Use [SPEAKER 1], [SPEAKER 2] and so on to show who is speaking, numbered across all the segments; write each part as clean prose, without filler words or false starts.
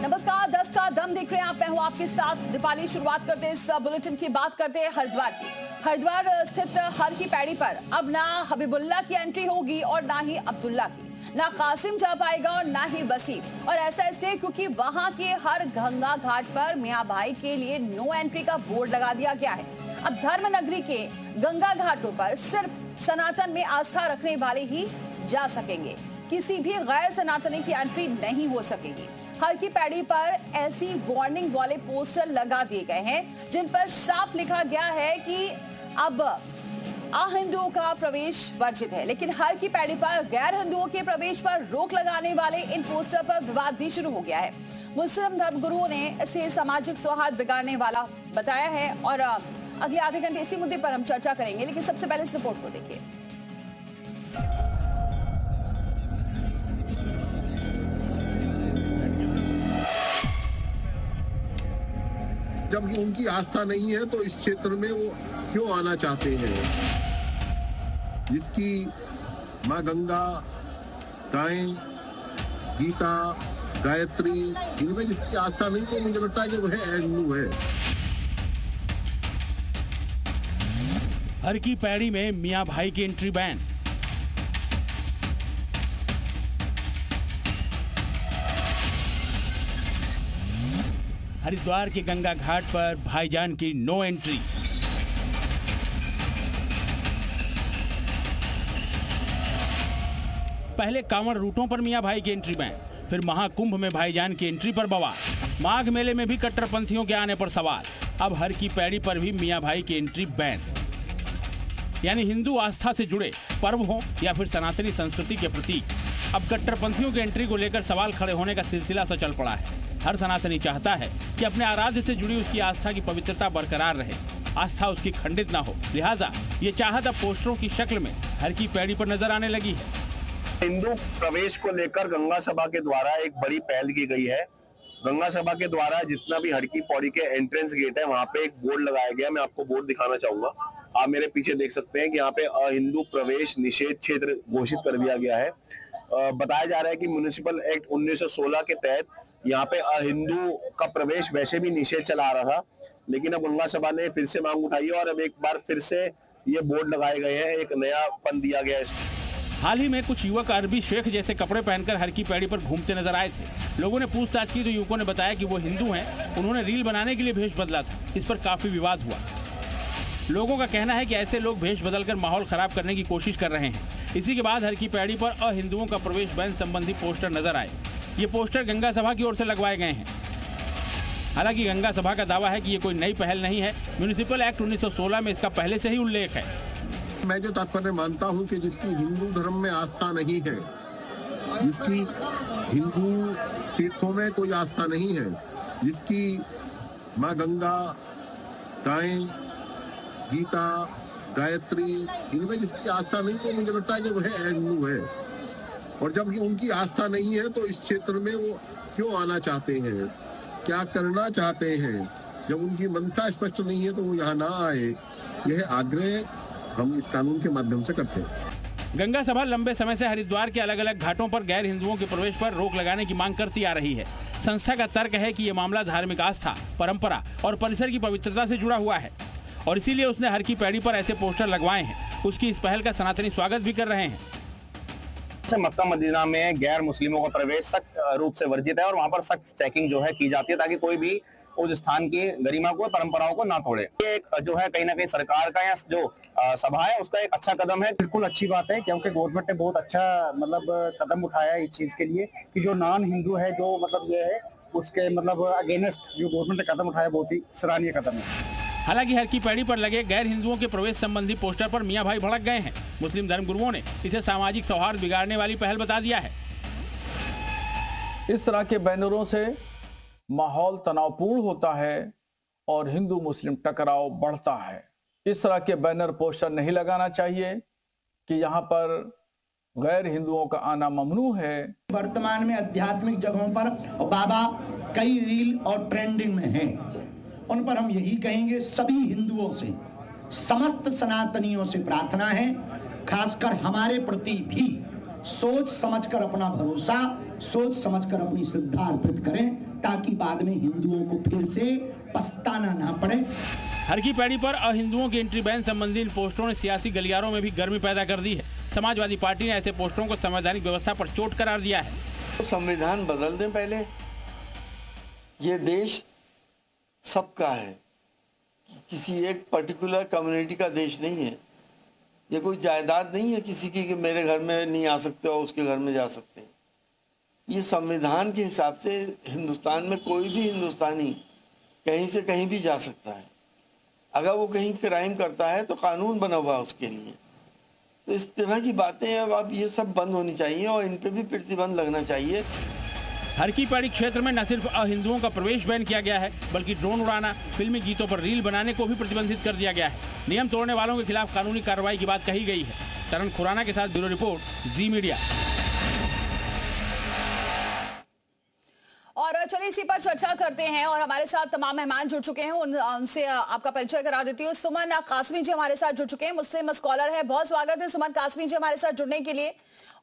[SPEAKER 1] नमस्कार, 10 का दम देख रहे हैं आप। मैं हूं आपके साथ दीपाली। शुरुआत करते हैं इस बुलेटिन की। बात करते हैं हरिद्वार की। हरिद्वार स्थित हर की पैड़ी पर अब ना हबीबुल्ला की एंट्री होगी और ना ही अब्दुल्ला की, ना कासिम जा पाएगा और ना ही वसीम। और ऐसा इसलिए क्योंकि वहां के हर गंगा घाट पर मियां भाई के लिए नो एंट्री का बोर्ड लगा दिया गया है। अब धर्म नगरी के गंगा घाटों पर सिर्फ सनातन में आस्था रखने वाले ही जा सकेंगे, किसी भी गैर सनातनी की एंट्री नहीं हो सकेगी। हर की पैड़ी पर ऐसी वार्निंग वाले पोस्टर लगा दिए गए हैं जिन पर साफ लिखा गया है कि अब अहिंदुओं का प्रवेश वर्जित है। लेकिन हर की पैड़ी पर गैर हिंदुओं के प्रवेश पर रोक लगाने वाले इन पोस्टर पर विवाद भी शुरू हो गया है। मुस्लिम धर्मगुरुओं ने इसे सामाजिक सौहार्द बिगाड़ने वाला बताया है और अगले आधे घंटे इसी मुद्दे पर हम चर्चा करेंगे। लेकिन सबसे पहले इस रिपोर्ट को देखिए।
[SPEAKER 2] जब उनकी आस्था नहीं है तो इस क्षेत्र में वो क्यों आना चाहते हैं? जिसकी माँ गंगा, गायें, गीता, गायत्री, इनमें जिसकी आस्था नहीं तो मुझे लगता है कि वह हिंदू है।
[SPEAKER 3] हर की पैड़ी में मियां भाई की एंट्री बैन। हरिद्वार के गंगा घाट पर भाईजान की नो एंट्री। पहले कांवड़ रूटों पर मियां भाई की एंट्री बैन, फिर महाकुंभ में भाईजान की एंट्री पर बवाल। माघ मेले में भी कट्टरपंथियों के आने पर सवाल। अब हर की पैड़ी पर भी मियां भाई की एंट्री बैन। यानी हिंदू आस्था से जुड़े पर्व हो या फिर सनातनी संस्कृति के प्रतीक, अब कट्टरपंथियों की एंट्री को लेकर सवाल खड़े होने का सिलसिला सा चल पड़ा है। हर सनातनी चाहता है कि अपने आराध्य से जुड़ी उसकी आस्था की पवित्रता बरकरार रहे, आस्था उसकी खंडित ना हो। लिहाजा ये चाहत अब पोस्टरों की शक्ल में हर की पैड़ी पर नजर आने लगी है।
[SPEAKER 4] हिंदू प्रवेश को लेकर गंगा सभा के द्वारा एक बड़ी पहल की गई है। गंगा सभा के द्वारा जितना भी हर की पौड़ी के एंट्रेंस गेट है वहां पे एक बोर्ड लगाया गया। मैं आपको बोर्ड दिखाना चाहूंगा। आप मेरे पीछे देख सकते हैं कि यहाँ पे अहिंदू प्रवेश निषेध क्षेत्र घोषित कर दिया गया है। बताया जा रहा है कि म्युनिसिपल एक्ट 1916 के तहत यहाँ पे अहिंदू का प्रवेश वैसे भी निषेध चला आ रहा था, लेकिन अब गंगा सभा ने फिर से मांग उठाई है और अब एक बार फिर से ये बोर्ड लगाए गए हैं, एक नयापन दिया गया है।
[SPEAKER 3] हाल ही में कुछ युवक अरबी शेख जैसे कपड़े पहनकर हर की पैड़ी पर घूमते नजर आए थे। लोगों ने पूछताछ की तो युवकों ने बताया कि वो हिंदू हैं। उन्होंने रील बनाने के लिए भेष बदला था। इस पर काफी विवाद हुआ। लोगों का कहना है कि ऐसे लोग भेष बदलकर माहौल खराब करने की कोशिश कर रहे हैं। इसी के बाद हर की पैड़ी पर अहिंदुओं का प्रवेश बैन संबंधी पोस्टर नजर आए। ये पोस्टर गंगा सभा की ओर से लगवाए गए हैं। हालांकि गंगा सभा का दावा है कि ये कोई नई पहल नहीं है। म्युनिसिपल एक्ट 1916 में इसका पहले से ही उल्लेख है।
[SPEAKER 2] मैं जो तात्पर्य मानता हूं कि जिसकी हिंदू धर्म में आस्था नहीं है, जिसकी हिंदू तीर्थों में कोई आस्था नहीं है, जिसकी माँ गंगा, गायें, गीता, गायत्री, इनमें जिसकी आस्था नहीं तो मुझे लगता है कि वह हिंदू है। और जब उनकी आस्था नहीं है तो इस क्षेत्र में वो क्यों आना चाहते हैं, क्या करना चाहते हैं? जब उनकी मंशा स्पष्ट नहीं है तो वो यहाँ ना आए। यह आग्रह हम इस कानून के माध्यम से करते हैं।
[SPEAKER 3] गंगा सभा लंबे समय से हरिद्वार के अलग अलग घाटों पर गैर हिंदुओं के प्रवेश पर रोक लगाने की मांग करती आ रही है। संस्था का तर्क है कि ये मामला धार्मिक आस्था, परंपरा और परिसर की पवित्रता से जुड़ा हुआ है और इसीलिए उसने हर की पैड़ी पर ऐसे पोस्टर लगवाए हैं। उसकी इस पहल का सनातनी स्वागत भी कर रहे हैं।
[SPEAKER 4] मक्का मदीना में गैर मुस्लिमों का प्रवेश सख्त रूप से वर्जित है और वहां पर सख्त चेकिंग जो है की जाती है ताकि कोई भी उस स्थान की गरिमा को, परंपराओं को ना तोड़े। ये एक जो है कहीं ना कहीं सरकार का या जो सभा है उसका एक अच्छा कदम है।
[SPEAKER 5] बिल्कुल अच्छी बात है क्योंकि गवर्नमेंट ने बहुत अच्छा कदम उठाया है इस चीज के लिए कि जो नॉन हिंदू है जो ये है उसके अगेंस्ट जो गवर्नमेंट ने कदम उठाया बहुत ही सराहनीय कदम है।
[SPEAKER 3] हालांकि हर की पैड़ी पर लगे गैर हिंदुओं के प्रवेश संबंधी पोस्टर पर मियां भाई भड़क गए हैं। मुस्लिम धर्मगुरुओं ने इसे सामाजिक सौहार्द बिगाड़ने वाली पहल बता दिया है।
[SPEAKER 6] इस तरह के बैनरों से माहौल तनावपूर्ण होता है और हिंदू मुस्लिम टकराव बढ़ता है। इस तरह के बैनर पोस्टर नहीं लगाना चाहिए कि यहाँ पर गैर हिंदुओं का आना ममनू है।
[SPEAKER 7] वर्तमान में आध्यात्मिक जगहों पर बाबा कई रील और ट्रेंडिंग में हैं। उन पर हम यही कहेंगे, सभी हिंदुओं से, समस्त सनातनियों से प्रार्थना है, खासकर हमारे प्रति भी सोच समझकर अपना भरोसा, सोच समझकर अपनी श्रद्धा अर्पित करें ताकि बाद में हिंदुओं को फिर से पछताना ना पड़े।
[SPEAKER 3] हर की पैड़ी पर अहिंदुओं की एंट्री बैन संबंधी इन पोस्टरों ने सियासी गलियारों में भी गर्मी पैदा कर दी है। समाजवादी पार्टी ने ऐसे पोस्टरों को संवैधानिक व्यवस्था पर चोट करार दिया है।
[SPEAKER 8] तो संविधान बदल दें पहले। ये देश सबका है, किसी एक पर्टिकुलर कम्युनिटी का देश नहीं है। ये कोई जायदाद नहीं है किसी की कि मेरे घर में नहीं आ सकते और उसके घर में जा सकते हैं। ये संविधान के हिसाब से हिंदुस्तान में कोई भी हिंदुस्तानी कहीं से कहीं भी जा सकता है। अगर वो कहीं क्राइम करता है तो कानून बना हुआ है उसके लिए। तो इस तरह की बातें अब ये सब बंद होनी चाहिए और इन पे भी प्रतिबंध लगना चाहिए।
[SPEAKER 3] हर की पैड़ी क्षेत्र में न सिर्फ अहिंदुओं का प्रवेश बैन किया गया है, बल्कि ड्रोन उड़ाना, फिल्मी गीतों पर रील बनाने को भी प्रतिबंधित कर दिया गया है। नियम तोड़ने वालों के खिलाफ कानूनी कार्रवाई की बात कही गई है। करण खुराना के साथ ब्यूरो रिपोर्ट, जी मीडिया।
[SPEAKER 1] और चलिए इसी पर चर्चा करते हैं और हमारे साथ तमाम मेहमान जुड़ चुके हैं। उनसे आपका परिचय करा देती हूँ। सुमन कासमी जी हमारे साथ जुड़ चुके हैं, मुस्लिम स्कॉलर है। बहुत स्वागत है सुमन कासमी जी हमारे साथ जुड़ने के लिए।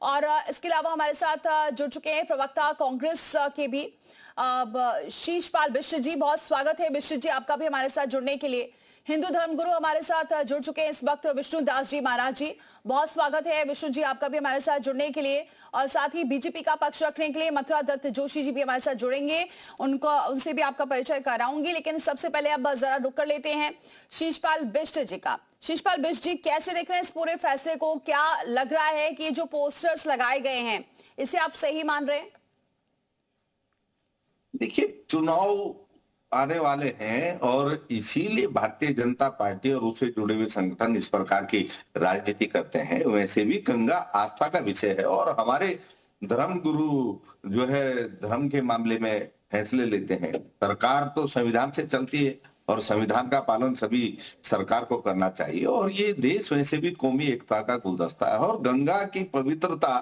[SPEAKER 1] और इसके अलावा हमारे साथ जुड़ चुके हैं प्रवक्ता कांग्रेस के भी शीशपाल बिष्ट जी। बहुत स्वागत है बिष्ट जी आपका भी हमारे साथ जुड़ने के लिए। हिंदू धर्मगुरु हमारे साथ जुड़ चुके हैं इस वक्त विष्णु दास जी महाराज जी। बहुत स्वागत है विष्णु जी आपका भी हमारे साथ जुड़ने के लिए। और साथ ही बीजेपी का पक्ष रखने के लिए मथुरा दत्त जोशी जी भी हमारे साथ जुड़ेंगे, उनसे भी आपका परिचय कराऊंगी। लेकिन सबसे पहले अब जरा रुक कर लेते हैं शीशपाल बिष्ट जी का। शीशपाल बिष्ट जी कैसे देख रहे हैं इस पूरे फैसले को? क्या लग रहा है कि जो पोस्टर्स लगाए गए हैं इसे आप सही मान रहे हैं?
[SPEAKER 9] देखिए, चुनाव आने वाले हैं और इसीलिए भारतीय जनता पार्टी और उससे जुड़े हुए संगठन इस प्रकार की राजनीति करते हैं। वैसे भी गंगा आस्था का विषय है और हमारे धर्म गुरु जो है धर्म के मामले में फैसले लेते हैं। सरकार तो संविधान से चलती है और संविधान का पालन सभी सरकार को करना चाहिए। और ये देश वैसे भी कौमी एकता का गुलदस्ता है और गंगा की पवित्रता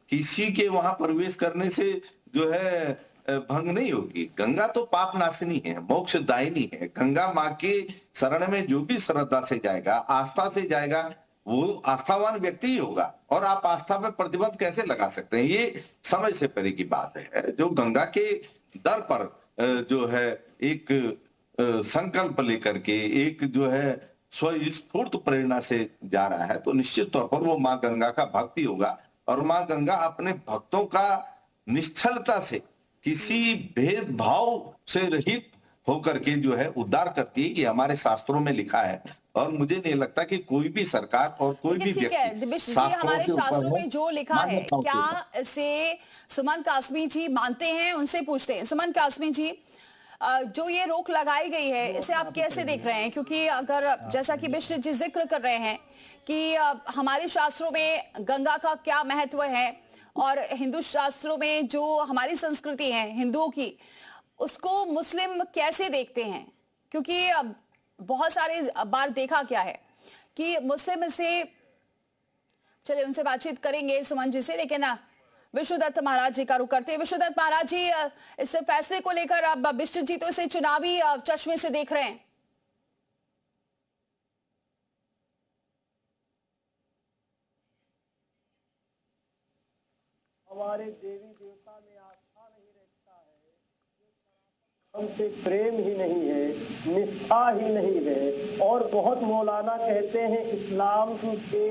[SPEAKER 9] किसी के वहां प्रवेश करने से जो है भंग नहीं होगी। गंगा तो पाप नाशिनी है, मोक्षदायिनी है। गंगा माँ के शरण में जो भी श्रद्धा से जाएगा, आस्था से जाएगा, वो आस्थावान व्यक्ति ही होगा। और आप आस्था पे प्रतिबंध कैसे लगा सकते हैं? ये समझ से परे की बात है। जो गंगा के दर पर जो है एक संकल्प लेकर के एक जो है स्वस्फूर्त प्रेरणा से जा रहा है तो निश्चित तौर पर वो माँ गंगा का भक्ति होगा। और माँ गंगा अपने भक्तों का निश्चलता से, किसी भेदभाव से रहित होकर के जो है उद्धार करती है। ये हमारे शास्त्रों में लिखा है और मुझे नहीं लगता कि कोई भी सरकार और कोई भी व्यक्ति
[SPEAKER 1] हमारे शास्त्रों में जो लिखा है क्या इसे सुमन कासमी जी मानते हैं? उनसे पूछते हैं। सुमन कासमी जी, जो ये रोक लगाई गई है इसे आप कैसे देख रहे हैं? क्योंकि अगर जैसा कि बिष्ट जी जिक्र कर रहे हैं कि हमारे शास्त्रों में गंगा का क्या महत्व है और हिंदू शास्त्रों में जो हमारी संस्कृति है हिंदुओं की, उसको मुस्लिम कैसे देखते हैं? क्योंकि बहुत सारे बार देखा क्या है कि मुस्लिम से, चलिए उनसे बातचीत करेंगे सुमन जी से, लेकिन विष्णुदत्त महाराज जी का रुख करते हैं। विष्णुदत्त महाराज जी, इस फैसले को लेकर अब बिष्ट जी तो इसे चुनावी चश्मे से देख रहे हैं।
[SPEAKER 10] हमारे देवी देवता में आस्था नहीं रहता है, हमसे प्रेम ही नहीं है, निष्ठा ही नहीं है। और बहुत मौलाना कहते हैं इस्लाम के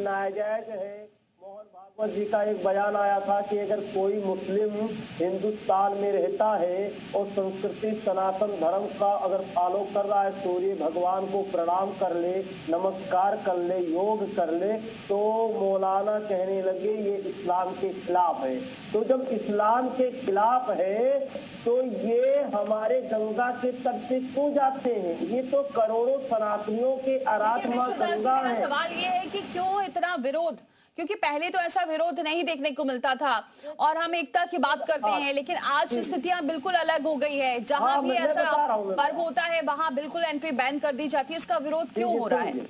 [SPEAKER 10] नाजायज है। मोहन भागवत जी का एक बयान आया था कि अगर कोई मुस्लिम हिंदुस्तान में रहता है और संस्कृति सनातन धर्म का अगर फॉलो कर रहा है, सूर्य भगवान को प्रणाम कर ले, नमस्कार कर ले, योग कर ले, तो मौलाना कहने लगे ये इस्लाम के खिलाफ है। तो जब इस्लाम के खिलाफ है तो ये हमारे गंगा के तट से क्यों जाते हैं? ये तो करोड़ों सनातनियों के आराध्य मां गंगा है।
[SPEAKER 1] सवाल ये है कि क्यों इतना विरोध? क्योंकि पहले तो ऐसा विरोध नहीं देखने को मिलता था और हम एकता की बात करते हैं, लेकिन आज स्थितियां बिल्कुल अलग हो गई है। जहां भी ऐसा पर्व होता है वहां बिल्कुल एंट्री बैन कर दी जाती है। इसका विरोध क्यों हो रहा है?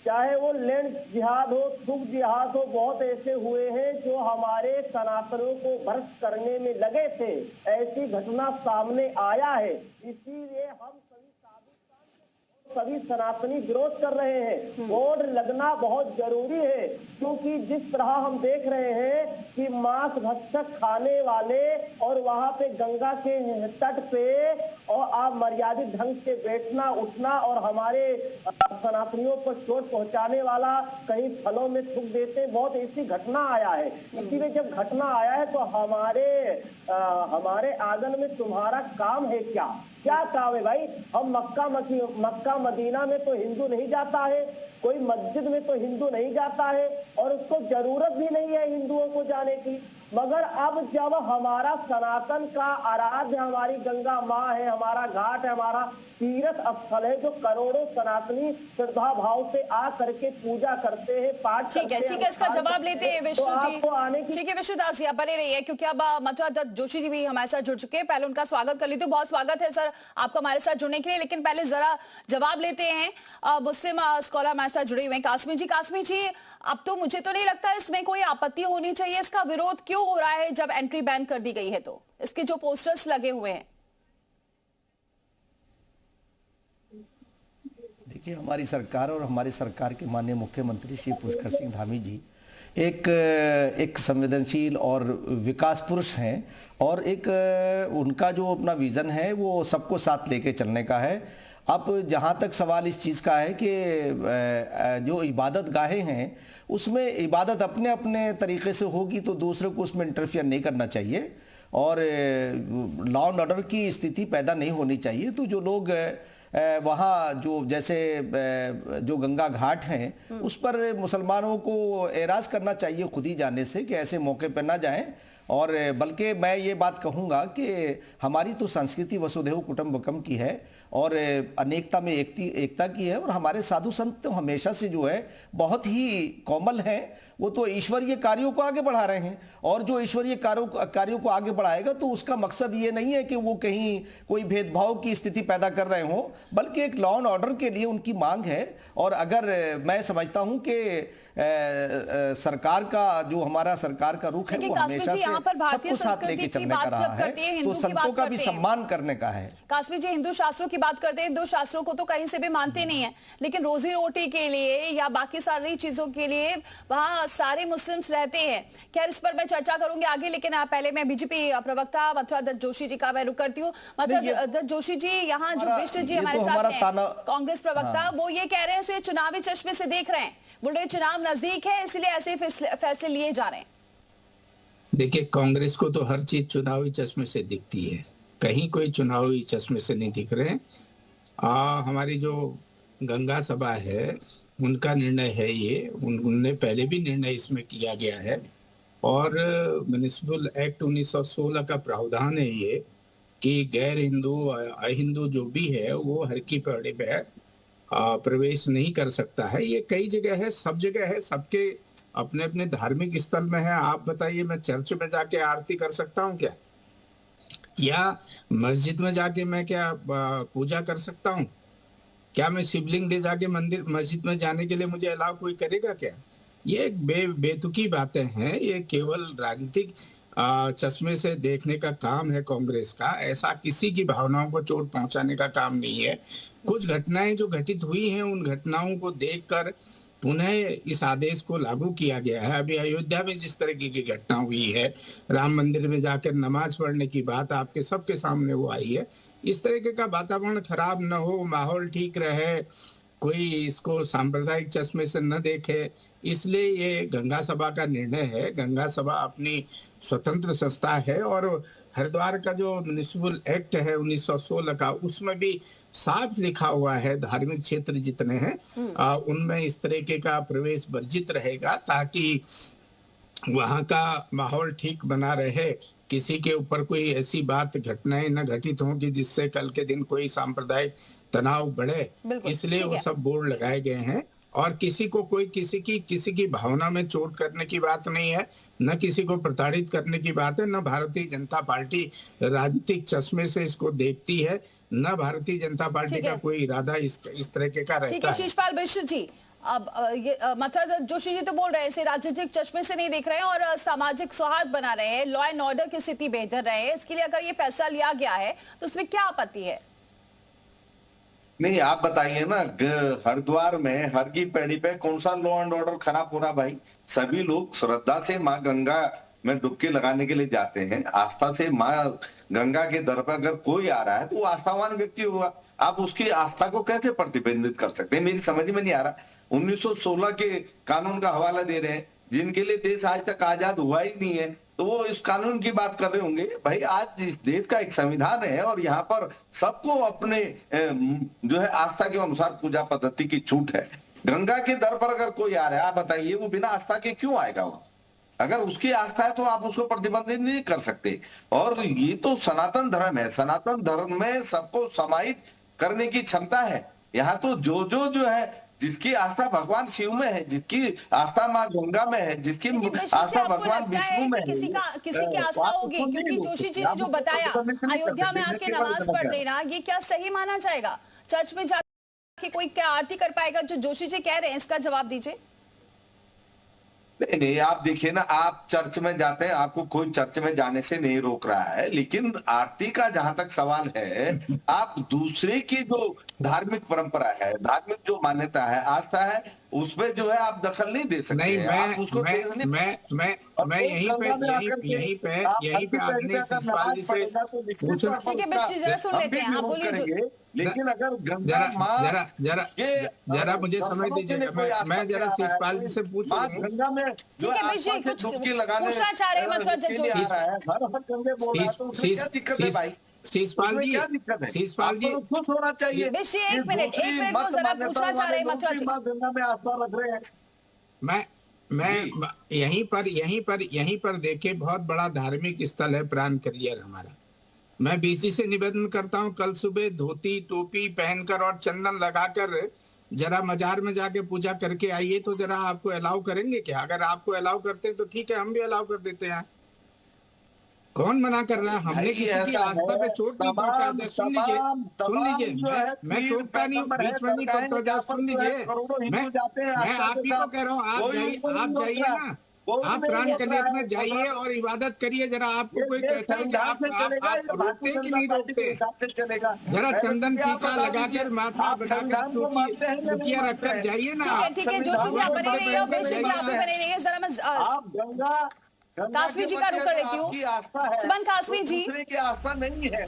[SPEAKER 10] चाहे वो लैंड जिहाद हो, सुख जिहाद हो, बहुत ऐसे हुए हैं जो हमारे सनातनों को भ्रष्ट करने में लगे थे। ऐसी घटना सामने आया है, इसीलिए हम सभी सनातनी विरोध कर रहे हैं। बोर्ड लगना बहुत जरूरी है, क्योंकि जिस तरह हम देख रहे हैं कि मांस भक्षक खाने वाले और वहां पे गंगा के तट पे और आप मर्यादित ढंग से बैठना उठना और हमारे सनातनियों पर चोट पहुंचाने वाला कहीं फलों में थूक देते, बहुत ऐसी घटना आया है। इसीलिए जब घटना आया है तो हमारे आंगन में तुम्हारा काम है क्या काम है भाई? हम मक्का मदीना में तो हिंदू नहीं जाता है, कोई मस्जिद में तो हिंदू नहीं जाता है और उसको जरूरत भी नहीं है हिंदुओं को जाने की। मगर अब जब हमारा सनातन का आराध्य हमारी गंगा माँ है, हमारा घाट है, हमारा तीर्थ स्थल है, जो करोड़ों सनातनी श्रद्धा भाव से आ करके पूजा करते हैं, पाठ
[SPEAKER 1] ठीक है, इसका जवाब लेते हैं विष्णु जी। ठीक है विष्णुदास जी, आप बने रहिए क्योंकि अब मथुरा दत्त जोशी जी भी हमारे साथ जुड़ चुके हैं। पहले उनका स्वागत कर लेते हैं। बहुत स्वागत है सर आपका हमारे साथ जुड़ने के लिए, लेकिन पहले जरा जवाब लेते हैं। मुस्लिम स्कॉलर हमारे साथ जुड़े हुए हैं कासमी जी, अब तो मुझे तो नहीं लगता इसमें कोई आपत्ति होनी चाहिए। इसका विरोध क्यों हो रहा है जब एंट्री बैन कर दी गई है? तो इसके जो पोस्टर्स लगे हुए हैं,
[SPEAKER 7] देखिए हमारी सरकार और हमारी सरकार के माननीय मुख्यमंत्री श्री पुष्कर सिंह धामी जी एक संवेदनशील और विकास पुरुष हैं और एक उनका जो अपना विजन है वो सबको साथ लेके चलने का है। अब जहाँ तक सवाल इस चीज़ का है कि जो इबादत गाहें हैं उसमें इबादत अपने अपने तरीके से होगी तो दूसरे को उसमें इंटरफियर नहीं करना चाहिए और लॉ एंड ऑर्डर की स्थिति पैदा नहीं होनी चाहिए। तो जो लोग वहाँ जो जैसे जो गंगा घाट हैं उस पर मुसलमानों को एराज करना चाहिए खुद ही जाने से कि ऐसे मौके पर ना जाएं। और बल्कि मैं ये बात कहूँगा कि हमारी तो संस्कृति वसुधैव कुटुंबकम की है और अनेकता में एकता की है और हमारे साधु संत तो हमेशा से जो है बहुत ही कोमल हैं, वो तो ईश्वरीय कार्यों को आगे बढ़ा रहे हैं और जो ईश्वरीय कार्यों को आगे बढ़ाएगा तो उसका मकसद ये नहीं है कि वो कहीं कोई भेदभाव की स्थिति पैदा कर रहे हों, बल्कि एक लॉ एंड ऑर्डर के लिए उनकी मांग है। और अगर मैं समझता हूं कि सरकार का जो हमारा सरकार का रुख है वो हमेशा से सबको साथ लेके चलने का रहा है, तो संतों का भी सम्मान करने का है।
[SPEAKER 1] कासमी जी, हिंदू शास्त्रों की बात करते हैं, हिंदू शास्त्रों को तो कहीं से भी मानते नहीं है, लेकिन रोजी रोटी के लिए या बाकी सारी चीजों के लिए वहां सारे मुस्लिम्स रहते हैं। खैर इस पर मैं चर्चा करूंगी आगे, लेकिन पहले मैं बीजेपी प्रवक्ता मथुरा दत्त जोशी जी का मैं रुक करती हूँ। मथुरा दत्त जोशी जी, यहाँ जो बिष्ट जी हमारे साथ हैं, कांग्रेस प्रवक्ता, वो ये कह रहे हैं इसे चुनावी चश्मे से देख रहे हैं, बोल रहे चुनाव नजदीक है इसलिए ऐसे फैसले लिए जा रहे हैं।
[SPEAKER 11] देखिए कांग्रेस को तो हर चीज चुनावी चश्मे से दिखती है, कहीं कोई चुनावी चश्मे से नहीं दिख रहे। हमारी जो गंगा सभा है उनका निर्णय है ये, उनने पहले भी निर्णय इसमें किया गया है और म्युनिसिपल एक्ट 1916 का प्रावधान है ये कि गैर हिंदू अहिंदू जो भी है वो हर की पौड़ी पे प्रवेश नहीं कर सकता है। ये कई जगह है, सब जगह है, सबके अपने अपने धार्मिक स्थल में है। आप बताइए मैं चर्च में जाके आरती कर सकता हूँ क्या, या मस्जिद में जाके मैं क्या पूजा कर सकता हूँ क्या? मैं शिवलिंग ले जाके मंदिर मस्जिद में जाने के लिए मुझे अलाउ कोई करेगा क्या? ये एक बेतुकी बातें हैं, ये केवल राजनीतिक चश्मे से देखने का काम है कांग्रेस का। ऐसा किसी की भावनाओं को चोट पहुंचाने का काम नहीं है। कुछ घटनाएं जो घटित हुई हैं उन घटनाओं को देखकर पुनः इस आदेश को लागू किया गया है। अभी अयोध्या में जिस तरह की घटना हुई है, राम मंदिर में जाकर नमाज पढ़ने की बात आपके सबके सामने वो आई है। इस तरीके का वातावरण खराब न हो, माहौल ठीक रहे, कोई इसको सांप्रदायिक चश्मे से न देखे, इसलिए ये गंगा सभा का निर्णय है। गंगा सभा अपनी स्वतंत्र संस्था है और हरिद्वार का जो म्युनिसिपल एक्ट है 1916 का, उसमें भी साफ लिखा हुआ है धार्मिक क्षेत्र जितने हैं उनमें इस तरीके का प्रवेश वर्जित रहेगा ताकि वहाँ का माहौल ठीक बना रहे, किसी के ऊपर कोई ऐसी बात घटनाएं न घटित हों कि जिससे कल के दिन कोई सांप्रदायिक तनाव बढ़े। इसलिए वो सब बोर्ड लगाए गए हैं और किसी को कोई किसी की भावना में चोट करने की बात नहीं है, न किसी को प्रताड़ित करने की बात है, न भारतीय जनता पार्टी राजनीतिक चश्मे से इसको देखती है, न भारतीय जनता पार्टी का कोई इरादा इस तरीके का रहता है।
[SPEAKER 1] ठीक है शिषपाल बिष्ट जी, अब ये मथुरा दत्त जोशी जी तो बोल रहे हैं इसे राजनीतिक चश्मे से नहीं देख रहे हैं और सामाजिक सौहार्द बना रहे हैं, लॉ एंड ऑर्डर की स्थिति बेहतर रहे, इसके लिए अगर ये फैसला लिया गया है तो उसमें क्या आपत्ति है?
[SPEAKER 9] नहीं, आप बताइए ना, हरिद्वार में हर की पैड़ी पे कौन सा लॉ एंड ऑर्डर खराब हो रहा भाई? सभी लोग श्रद्धा से माँ गंगा में डुबकी लगाने के लिए जाते हैं, आस्था से माँ गंगा के दर पर अगर कोई आ रहा है तो वो आस्थावान व्यक्ति होगा। आप उसकी आस्था को कैसे प्रतिबंधित कर सकते हैं? मेरी समझ में नहीं आ रहा। 1916 के कानून का हवाला दे रहे हैं, जिनके लिए देश आज तक आजाद हुआ ही नहीं है, तो वो इस कानून की बात कर रहे होंगे। भाई आज इस देश का एक संविधान है और यहाँ पर सबको अपने जो है आस्था के अनुसार पूजा पद्धति की छूट है। गंगा के दर पर अगर कोई आ रहा है, आप बताइए वो बिना आस्था के क्यों आएगा? वो अगर उसकी आस्था है तो आप उसको प्रतिबंधित नहीं कर सकते। और ये तो सनातन धर्म है, सनातन धर्म में सबको समाहित करने की क्षमता है। यहाँ तो जो है, जिसकी आस्था भगवान शिव में है, जिसकी आस्था माँ गंगा में है, जिसकी आस्था भगवान विष्णु में है,
[SPEAKER 1] किसी की आस्था होगी? क्योंकि जोशी जी ने जो बताया अयोध्या में आके नमाज पढ़ लेना, ये क्या सही माना जाएगा? चर्च में जाके कोई क्या आरती कर पाएगा? जो जोशी जी कह रहे हैं इसका जवाब दीजिए।
[SPEAKER 9] नहीं, आप देखिए ना, आप चर्च में जाते हैं, आपको कोई चर्च में जाने से नहीं रोक रहा है, लेकिन आरती का जहां तक सवाल है, आप दूसरे की जो धार्मिक परंपरा है, धार्मिक जो मान्यता है, आस्था है, उसमें जो है आप दखल नहीं दे सकते।
[SPEAKER 11] नहीं,
[SPEAKER 9] आप उसको
[SPEAKER 11] मैं यहीं पे आपने शिषपाल जी से पूछा।
[SPEAKER 1] ठीक है बिष्ट जी, जरा सुन लेते हैं, आप बोलिए।
[SPEAKER 9] लेकिन अगर गंगा माँ
[SPEAKER 11] जरा मुझे समझ दीजिएगा, मैं जरा शिषपाल जी से पूछ रहा हूँ।
[SPEAKER 9] गंगा में
[SPEAKER 1] ठीक है बिष्ट जी, कुछ पूछना चाह रहे हैं मतलब
[SPEAKER 11] शिषपाल जी, शिषपाल जी
[SPEAKER 9] खुश होना चाहिए।
[SPEAKER 1] बिष्ट जी एक मिनट को जरा पूछना चाह रहे हैं मथुरा जी।
[SPEAKER 9] गंगा में आस्था रख रहे हैं।
[SPEAKER 11] मैं यहीं पर देखिए, बहुत बड़ा धार्मिक स्थल है प्राण करियर हमारा। मैं बीसी से निवेदन करता हूं, कल सुबह धोती टोपी पहनकर और चंदन लगाकर जरा मजार में जाके पूजा करके आइए, तो जरा आपको अलाउ करेंगे क्या? अगर आपको अलाउ करते हैं तो ठीक है, हम भी अलाउ कर देते हैं। कौन मना कर रहा है? हमने किसी की आस्था पे चोट नहीं पहुंचा। सुन लीजिए, मैं टोकता नहीं, बीच में नहीं टोकता। सुन लीजिए, मैं आप ही को कह रहा हूँ, आप जाइए ना, आप प्राण करियर में जाइए और इबादत करिए। जरा आपको कोई कहता है कि आप रोकते कि नहीं रोकते? जरा चंदन टीका लगाकर माथा बनाकर चुकिया रखकर जाइए ना।
[SPEAKER 1] ठीक है जोशी जी आप बने रहिए, बिष्ट जी आप भी बने रहिए। जरा मैं कासवी जी का रुख कर लेती हूँ। सुमन कासवी जी,
[SPEAKER 9] आस्था नहीं है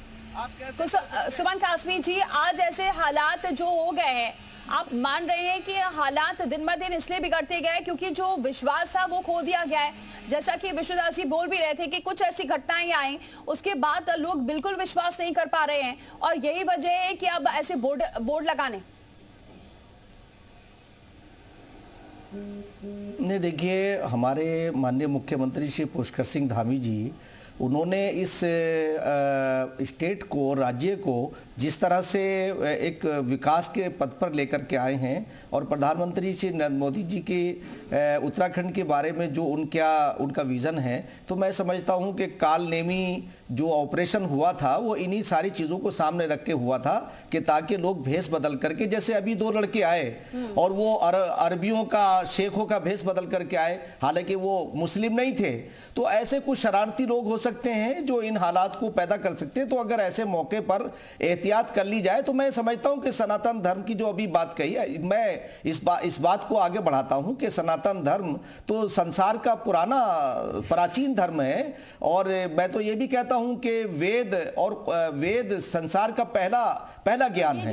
[SPEAKER 1] तो सुमन कासवी जी, आज ऐसे हालात जो हो गए हैं, आप मान रहे हैं कि हालात दिन ब दिन इसलिए बिगड़ते गए क्योंकि जो विश्वास था वो खो दिया गया है? जैसा कि विश्वदास जी बोल भी रहे थे कि कुछ ऐसी घटनाएं आई, उसके बाद लोग बिल्कुल विश्वास नहीं कर पा रहे हैं, और यही वजह है कि अब ऐसे बोर्ड लगाने।
[SPEAKER 12] नहीं, देखिए, हमारे माननीय मुख्यमंत्री श्री पुष्कर सिंह धामी जी, उन्होंने इस स्टेट को, राज्य को जिस तरह से एक विकास के पथ पर लेकर के आए हैं, और प्रधानमंत्री श्री नरेंद्र मोदी जी के उत्तराखंड के बारे में जो उनका विज़न है, तो मैं समझता हूं कि कालनेमी जो ऑपरेशन हुआ था वो इन्हीं सारी चीज़ों को सामने रख के हुआ था कि ताकि लोग भेष बदल करके, जैसे अभी 2 लड़के आए और वो अरबियों का, शेखों का भेष बदल करके आए, हालांकि वो मुस्लिम नहीं थे। तो ऐसे कुछ शरारती लोग हो सकते हैं जो इन हालात को पैदा कर सकते हैं। तो अगर ऐसे मौके पर एहतियात कर ली जाए तो मैं समझता हूं कि सनातन धर्म की जो अभी बात कही है, मैं इस बात को आगे बढ़ाता हूं कि सनातन धर्म तो संसार का पुराना प्राचीन धर्म है, और मैं तो ये भी कहता हूं कि वेद संसार का पहला ज्ञान है।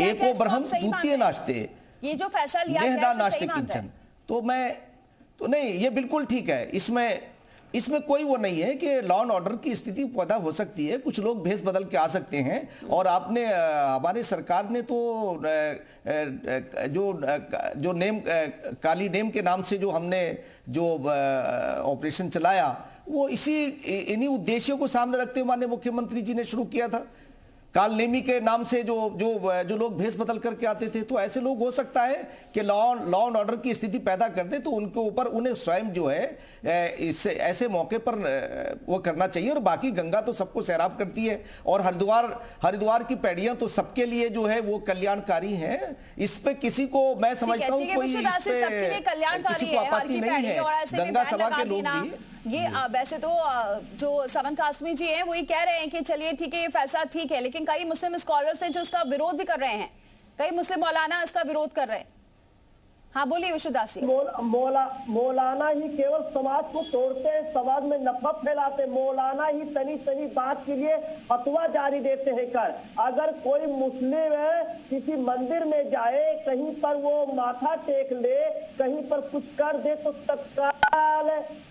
[SPEAKER 12] एको ब्रह्म द्वितीय नास्ते,
[SPEAKER 1] ये जो फैसला लिया गया है सही मान रहे हैं?
[SPEAKER 12] तो नहीं, ये बिल्कुल ठीक है। इसमें कोई वो नहीं है कि लॉ एंड ऑर्डर की स्थिति पैदा हो सकती है, कुछ लोग भेष बदल के आ सकते हैं। और आपने, हमारे सरकार ने तो जो नेम, काली नेम के नाम से जो हमने जो ऑपरेशन चलाया, वो इन्हीं उद्देश्यों को सामने रखते हुए माननीय मुख्यमंत्री जी ने शुरू किया था। कालनेमी के नाम से जो लोग भेष बदल करके आते थे, तो ऐसे लोग हो सकता है कि लॉ एंड ऑर्डर की स्थिति पैदा कर दे, तो उनके ऊपर उन्हें स्वयं जो है इससे ऐसे मौके पर वो करना चाहिए। और बाकी गंगा तो सबको सैराब करती है, और हरिद्वार की पैड़ियां तो सबके लिए जो है वो कल्याणकारी हैं। इस पे किसी को, मैं समझता हूँ, कोई किसी को आपत्ति नहीं है। गंगा सभा के लोग भी
[SPEAKER 1] ये वैसे तो जो समन कासमी जी हैं वो ये कह रहे हैं कि चलिए ठीक है, ये फैसला ठीक है, लेकिन कई मुस्लिम स्कॉलर्स हैं जो उसका विरोध भी कर रहे हैं कई मुस्लिम मौलाना इसका विरोध कर रहे हैं। हाँ बोलिए विश्वदास जी।
[SPEAKER 10] मौलाना ही केवल समाज को तोड़ते हैं, समाज में नफरत फैलाते हैं। मौलाना ही तनी तनी बात के लिए फतवा जारी देते हैं। कर अगर कोई मुस्लिम है किसी मंदिर में जाए, कहीं पर वो माथा टेक ले, कहीं पर कुछ कर दे तो तत्काल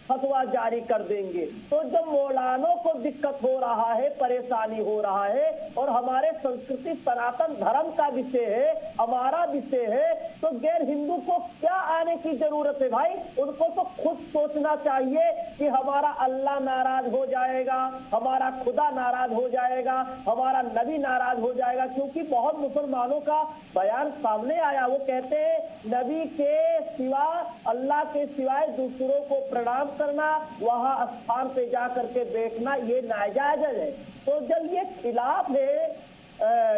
[SPEAKER 10] फतवा जारी कर देंगे। तो जब मौलानों को दिक्कत हो रहा है, परेशानी हो रहा है और हमारे संस्कृति सनातन धर्म का विषय है, हमारा विषय है, तो गैर हिंदू को क्या आने की जरूरत है भाई? उनको तो खुद सोचना चाहिए कि हमारा अल्लाह नाराज हो जाएगा, हमारा खुदा नाराज हो जाएगा, हमारा नबी नाराज हो जाएगा। क्योंकि बहुत मुसलमानों का बयान सामने आया, वो कहते हैं नबी के सिवा, अल्लाह के सिवाय दूसरों को प्रणाम करना, वहां स्थान पे जा करके बैठना, ये नाजायज है। तो जब ये खिलाफ है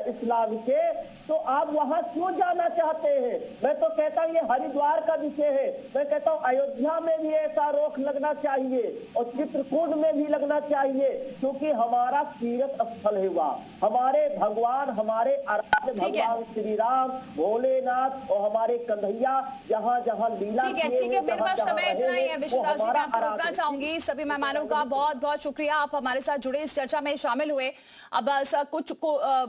[SPEAKER 10] इस्लाम के, तो आप वहां क्यों जाना चाहते हैं? मैं तो कहता हूँ ये हरिद्वार का विषय है। मैं कहता हूँ अयोध्या में भी ऐसा रोक लगना चाहिए और चित्रकूट में भी लगना चाहिए, क्योंकि हमारा तीर्थ स्थल है वहाँ। हमारे भगवान, हमारे आराध्य भगवान श्री राम, भोलेनाथ और हमारे कन्हैया जहाँ जहाँ लीला
[SPEAKER 1] ठीक है, मेरे पास समय इतना ही है। विश्वदास जी, मैं आपको रोकना चाहूंगी। सभी मेहमानों का बहुत बहुत शुक्रिया, आप हमारे साथ जुड़े, इस चर्चा में शामिल हुए। अब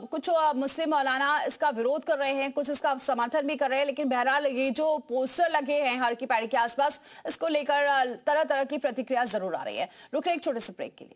[SPEAKER 1] कुछ मुस्लिम मौलाना इसका विरोध कर रहे हैं, कुछ इसका समर्थन भी कर रहे हैं, लेकिन बहरहाल ये जो पोस्टर लगे हैं हर की पैड़ी के आसपास, इसको लेकर तरह तरह की प्रतिक्रिया जरूर आ रही है। रुक रहे एक छोटे से ब्रेक के लिए।